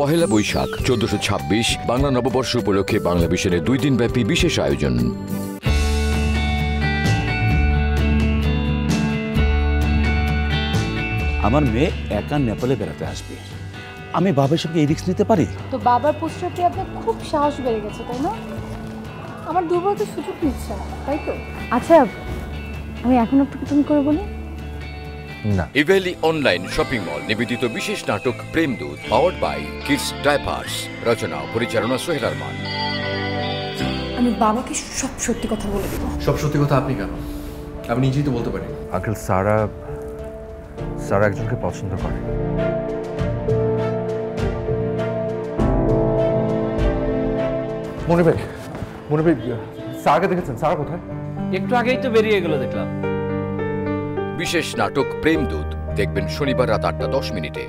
পহেলা বৈশাখ 1426 বাংলা নববর্ষ উপলক্ষে বাংলা ভিশনের 2 দিন ব্যাপী বিশেষ আয়োজন। আমার মেয়ে একা নেপালে বেড়াতে আসবে, আমি বাবার সঙ্গে এই রিস্ক নিতে পারি? তো বাবার পোস্টারটি আপনার খুব সাহস বেড়ে গেছে, তাই না? আমার দুর্বলতার সুযোগ নিচ্ছে না, তাই তো? আচ্ছা, আমি এখন আপনাকে তুমি করে বলি না। ইভেলি অনলাইন শপিং মল নিবেদিত বিশেষ নাটক প্রেমদূত, পাওয়ার্ড বাই কিডস ডাইপার্স, রচনা ও পরিচালনা সোহেল আরমান। আমি বাবাকে সব সত্যি কথা বলে দিব। সব সত্যি কথা আপনি কেন? আমি নিজেই তো বলতে পারি। আঙ্কেল, সারা একজনকে পছন্দ করে। মনির ভাই, সারাকে দেখেছেন? সারা কোথায়? একটু আগেই তো বেরিয়ে গেল দেখলাম। বিশেষ নাটক প্রেমদূত দেখবেন শনিবার রাত 8টা 10 মিনিটে।